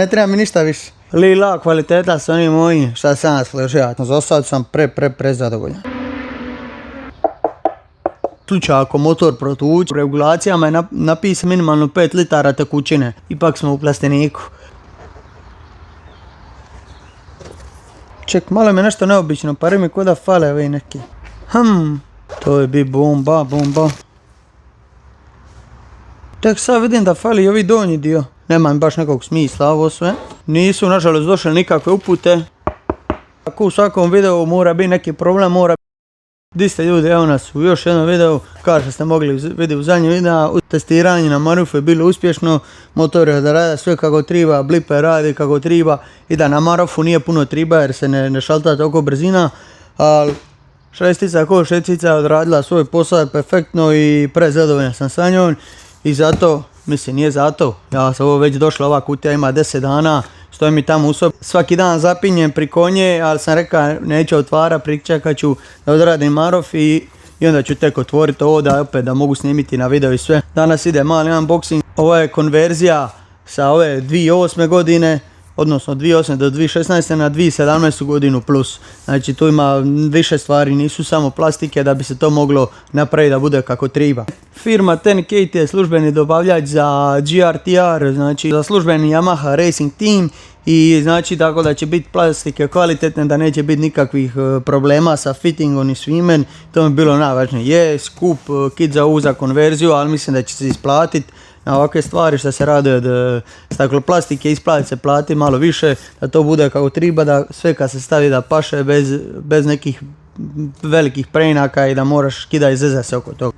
Ne treba mi ništa više. Lila kvaliteta su oni moji, šta sam slušao. Za sad sam prezadovoljan. Slučaj ako motor protući, u regulacijama je napisan minimalno 5 litara tekućine. Ipak smo u plasteniku. Ček, malo mi je nešto neobično, pari mi kuda fale ovi neki. To je bi bomba. Tek sad vidim da fali i ovi donji dio. Nema mi baš nekog smisla ovo sve. Nisu nažalost došle nikakve upute. Ako u svakom videu mora biti neki problem, Di ste ljudi, evo nas u još jednom videu. Kao što ste mogli vidjeti u zadnjem videu, testiranje na Marufu je bilo uspješno. Motor je da radi sve kako treba, blipe radi kako treba. I da na Marufu nije puno treba jer se ne šalta toliko brzina. Ali šestica je odradila svoj posao perfektno i prezadovoljan sam sa njom. I zato, nije zato, ja sam ovo već došla, ova kutija ima 10 dana, stojim mi tamo u sobi. Svaki dan zapinjem pri konje, ali sam rekao neću otvara, pričekat ću da odradim Maruf i onda ću tek otvoriti ovo da mogu snimiti na video i sve. Danas ide mali unboxing, ovo je konverzija sa ove 2008. godine, odnosno 2008. do 2016. na 2017. godinu plus. Znači tu ima više stvari, nisu samo plastike da bi se to moglo napraviti da bude kako treba. Firma 10K je službeni dobavljač za GRTR, znači za službeni Yamaha Racing Team i znači tako da će biti plastike kvalitetne, da neće biti nikakvih problema sa fittingom i svime. To mi je bilo najvažnije. Je skup kit za ovu za konverziju, ali mislim da će se isplatiti. Na ovakve stvari što se radi od stakloplastike isplati se plati malo više, da to bude kako treba, da sve kad se stavi da paše bez nekih velikih preinaka i da moraš kida i zeza se oko toga.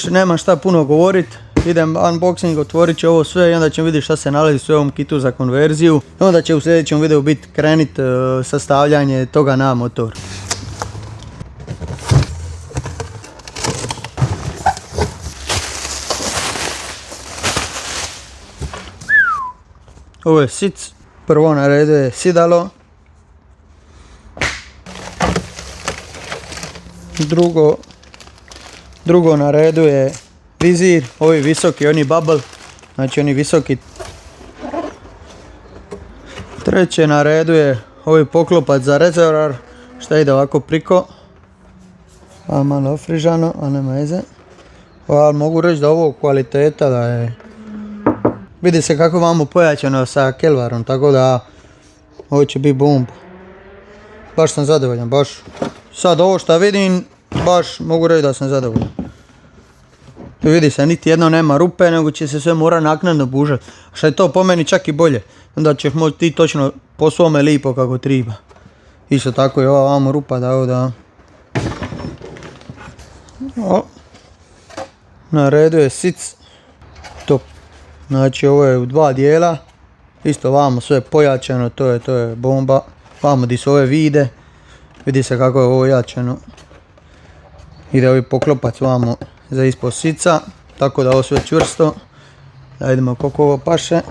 Nema šta puno govorit, idem unboxing, otvorit ću ovo sve i onda ćemo vidjeti šta se nalazi u ovom kitu za konverziju. I onda će u sljedećem videu biti krenit sastavljanje toga na motor. Ovo je sic, prvo na redu je sidalo, drugo na redu je vizir, ovi visoki, oni bubble, znači oni visoki. Treće na redu je ovaj poklopac za rezervoar, šta ide ovako priko, malo ofrižano, a nema veze. Ali mogu reći da ovo kvaliteta da je... Vidi se kako imamo pojačano sa kelvarom, tako da ovo će biti bomba. Baš sam zadovoljan, baš. Sad ovo što vidim, baš mogu reći da sam zadovoljan. Tu vidi se, niti jedno nema rupe, nego će se sve mora naknadno bužati. Što je to po meni čak i bolje. Onda ćeš moći ti točno po svome lipo kako treba. Isto tako i ova vamo rupa da... Na redu je sic. Top. Znači ovo je u dva dijela, isto vamo sve pojačano, to je bomba, vamo di su ove vide, vidi se kako je ovo jačano. Ide ovaj poklopac vamo za ispod sica, tako da ovo sve čvrsto, da vidimo koliko ovo paše.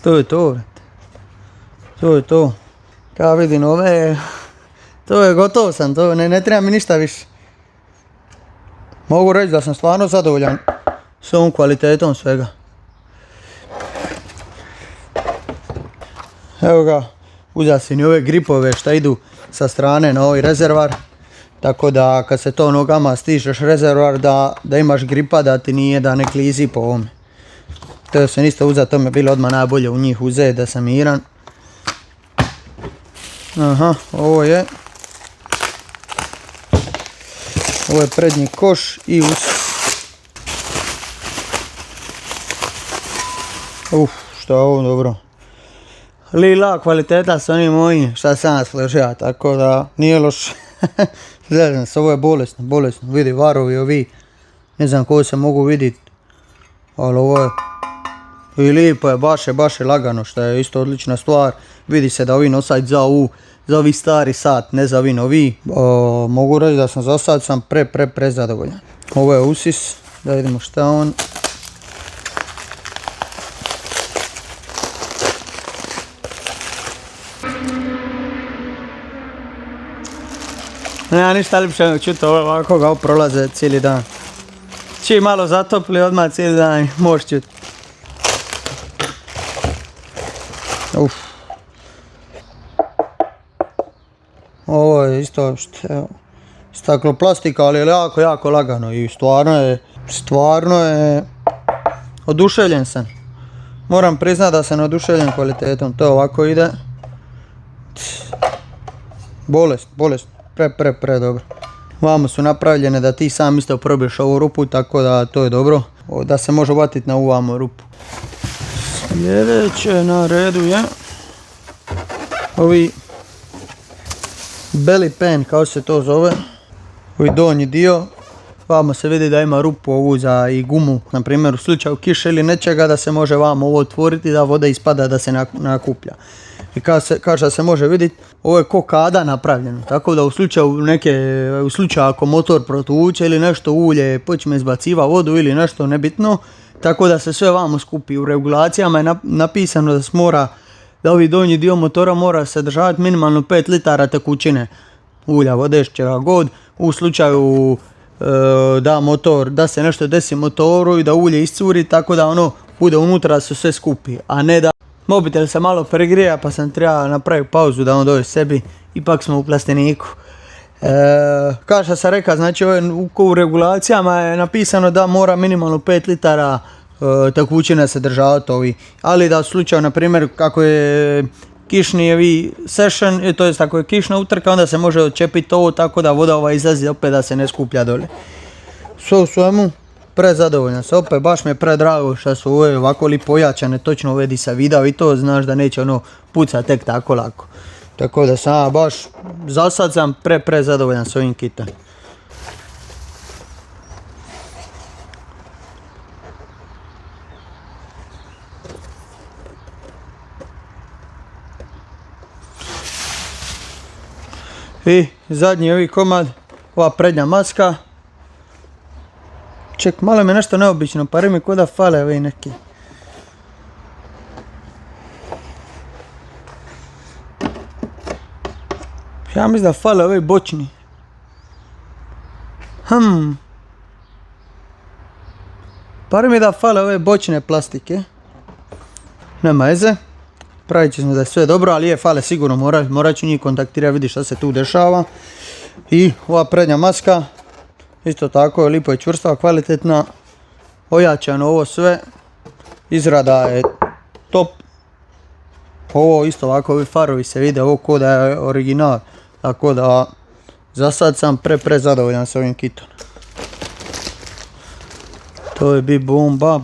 To je to, to je to. Kao vidim ove, to je gotovo sam, to ne treba mi ništa više. Mogu reći da sam stvarno zadovoljan s ovom kvalitetom svega. Evo ga, uzeo sam i ove gripove što idu sa strane na ovaj rezervar. Tako da kad se to nogama stižeš rezervar da imaš gripa, da ti nije da ne klizi po ovome. To sam isto uzeo, to mi je bilo odmah najbolje u njih uzeti da sam miran. Aha, ovo je prednji koš i što je ovo dobro. Lila kvaliteta su oni moji, šta sam slušao, tako da nije loš. Znam se, ovo je bolesno, vidi varovi ovi, ne znam koji se mogu vidjeti, ali ovo je i lijepo je, baš je lagano, što je isto odlična stvar. Vidi se da ovi nosać za ovi stari sat, ne za ovi novi. Mogu reći da sam za sad prezadovoljan. Ovo je usis, da vidimo šta on. Nema ništa ljepše nego čuti ovako ga prolaze cijeli dan. Čim malo zatopli odmah cijeli dan možeš čuti. Uf. Ovo je isto stakloplastika, ali je jako lagano i stvarno je oduševljen sam. Moram priznati da sam oduševljen kvalitetom, to ovako ide. Bolest, pre dobro. Vamo su napravljene da ti sam isto probiješ ovu rupu, tako da to je dobro. Da se može uvatiti na ovamo rupu. Sljedeće na redu je ovi belly pan, kao se to zove. Ovi donji dio. Vamo se vidi da ima rupu ovu za i gumu, na primjer u slučaju kiše ili nečega, da se može vamo ovo otvoriti, da voda ispada, da se nakuplja. I kaže se može vidjeti, ovo je ko kada napravljeno, tako da u slučaju ako motor protuče ili nešto ulje počne izbaciva vodu ili nešto nebitno, tako da se sve vamo skupi. U regulacijama je napisano da se mora, da ovi donji dio motora mora sadržavati minimalno 5 litara tekućine ulja, vode, čega god, u slučaju da se nešto desi motoru i da ulje iscuri, tako da ono bude unutra, da se sve skupi, a ne da mobitel se malo pregrija pa sam trebao napraviti pauzu da on dođe sebi, ipak smo u plasteniku. Kao što sam rekao, znači u regulacijama je napisano da mora minimalno 5 litara tekućine sadržavati ovi, ali da u slučaju, na primjer, kako je kišni session, to jest ako je kišna utrka, onda se može odčepiti ovo tako da voda izlazi opet, da se ne skuplja dole. Sve u svemu, prezadovoljan se, opet baš mi je predrago što su ove ovako li pojačane, točno uvedi sa video i to znaš da neće ono pucat tek tako lako. Tako da sam baš, za sad sam prezadovoljan s ovim kitom. I zadnji ovi komad, ova prednja maska. Ček, malo mi nešto neobično, pari mi ko da fale ovi neki. Ja mislim da fale ovi bočni. Pari mi da fale ove bočne plastike. Nema veze. Pravit ćemo da je sve dobro, ali fale sigurno, morat ću njih kontaktirati, vidi šta se tu dešava. I ova prednja maska, isto tako je lipo i čvrsta, kvalitetna, ojačano ovo sve, izrada je top. Ovo isto ovako, ovi farovi se vide, ovo ko da je original, tako da za sad sam prezadovoljan s ovim kitom. To je bi bomba.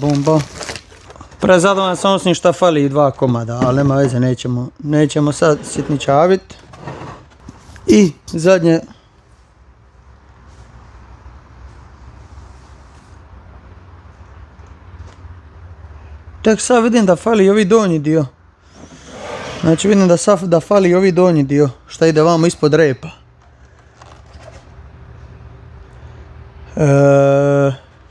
Prezadovoljan sam osim šta fali i 2 komada, ali nema veze, nećemo sad sitničavit. I zadnje, tek sad vidim da fali ovi donji dio. Znači vidim da fali ovi donji dio, šta ide vamo ispod repa.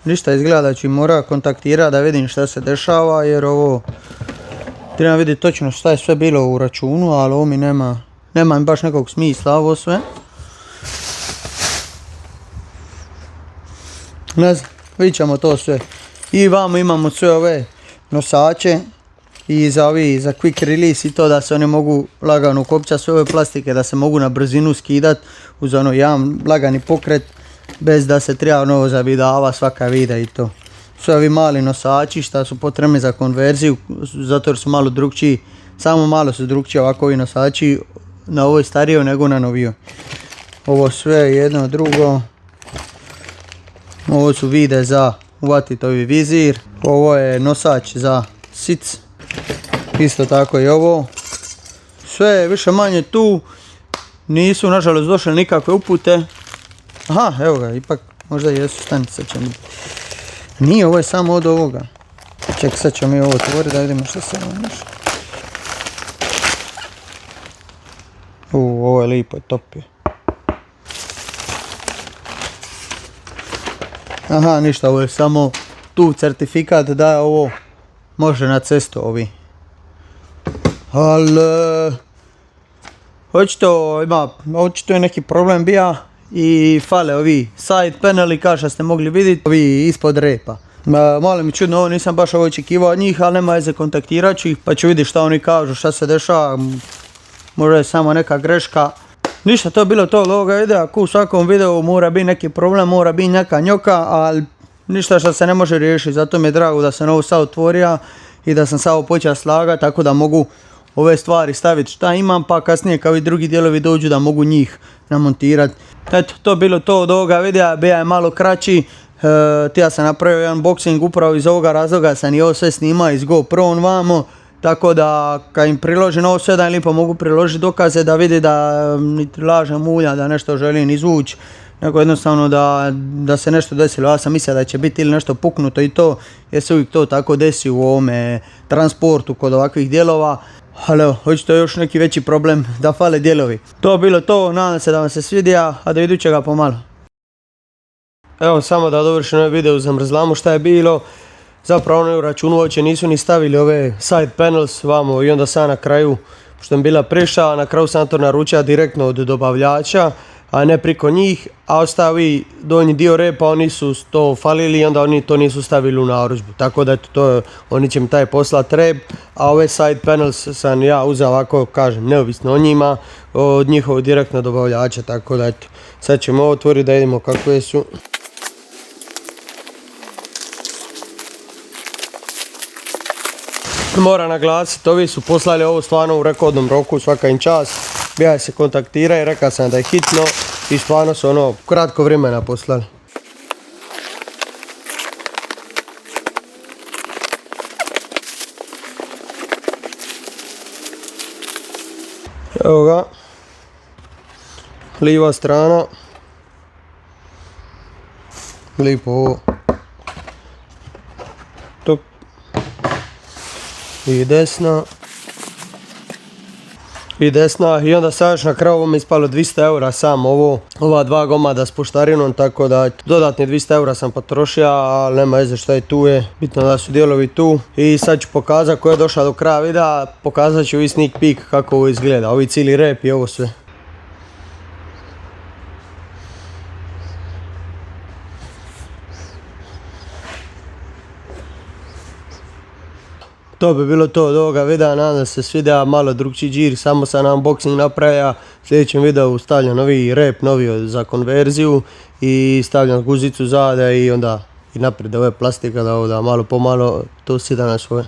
Ništa, izgleda da ću mora kontaktirati da vidim šta se dešava, jer ovo trebam vidjeti točno šta je sve bilo u računu, ali ovo mi nema baš nekog smisla ovo sve. Ne znam, vidit ćemo to sve. I vamo imamo sve ove nosače i za quick release i to da se oni mogu lagano ukopčati, sve ove plastike da se mogu na brzinu skidat uz ono jedan lagani pokret, bez da se treba zavidava svaka vida i to. Sve ovi mali nosači šta su potrebni za konverziju, zato jer su malo drukčiji, samo malo su drukčiji ovako ovi nosači na ovoj starijoj nego na novijoj. Ovo sve jedno drugo. Ovo su vide za uvatiti ovi vizir. Ovo je nosač za sic. Isto tako i ovo. Sve je više manje tu. Nisu nažalost došle nikakve upute. Aha, evo ga, ipak možda jesu, stanice će mi. Nije, ovo je samo od ovoga. Ček, sad ćemo mi ovo otvoriti da vidimo što se ovo nešto. Ovo je lipo, top je. Aha, ništa, ovo je samo tu certifikat da ovo može na cestu ovi. Ali očito je neki problem bija i fale ovi side paneli, kao što ste mogli vidjeti, ovi ispod repa. Malo mi čudno, ovo nisam baš ovo očekivao od njih, ali nema veze, kontaktirat ću ih pa ću vidjeti šta oni kažu, šta se dešava, možda je samo neka greška. Ništa, to je bilo to od ovoga videa, ako u svakom videu mora biti neki problem, mora biti neka njoka, ali ništa što se ne može riješiti, zato mi je drago da sam ovo sad otvorio i da sam sad ovo počeo slagati, tako da mogu ove stvari staviti šta imam, pa kasnije kao i drugi dijelovi dođu da mogu njih namontirati. Eto, to je bilo to od ovoga videa, bija je malo kraći. Ja sam napravio jedan unboxing upravo iz ovoga razloga, sam i ovo sve snimao iz GoPro vamo, tako da kad im priložim ovo sve da im lipo mogu priložiti dokaze da vidi da niti lažem mulja, da nešto želim izvući, nego jednostavno da se nešto desilo. Ja sam mislio da će biti ili nešto puknuto i to, jer se uvijek to tako desi u ovome transportu kod ovakvih dijelova. Ali evo, očito je još neki veći problem da fale dijelovi. To je bilo to, nadam se da vam se svidija, a do idućega pomalo. Evo, samo da dovršim ovaj video zamrzlamo šta je bilo. Zapravo oni u računu uopće nisu ni stavili ove side panels vamo i onda sam na kraju, što je bila priša, na kraju sam to naručio direktno od dobavljača, a ne priko njih, a ostavi donji dio repa, oni su to falili i onda oni to nisu stavili u narudžbu. Tako da eto, to, oni će mi taj poslat rep, a ove side panels sam ja uzeo ovako, kažem, neovisno o njima, od njihovog direktno dobavljača, tako da eto, sad ćemo ovo otvoriti da vidimo kakve su. Moram naglasiti, ovi su poslali ovo stvarno u rekordnom roku, svaka im čast. Ja se kontaktiraju, rekao sam da je hitno i stvarno su ono kratko vremena poslali. Evo ga, lijeva strana, lijepo ovo, top, i desna, i onda sad još na kraju ovo mi ispalo 200 eura sam ova dva gomada s poštarinom, tako da dodatni 200 eura sam potrošio, ali nema veze šta je tu je, bitno da su dijelovi tu. I sad ću pokazati ko je došao do kraja videa, pokazat ću i sneak peek kako ovo izgleda, ovi cijeli rep i ovo sve. To bi bilo to od ovoga videa, nadam se svidea, malo drugčiji džir, samo sam unboxing napravio, u sljedećem videu stavljam novi rep, novi za konverziju i stavljam guzicu zada i onda i naprijed ove plastika da malo pomalo to sida na svoje.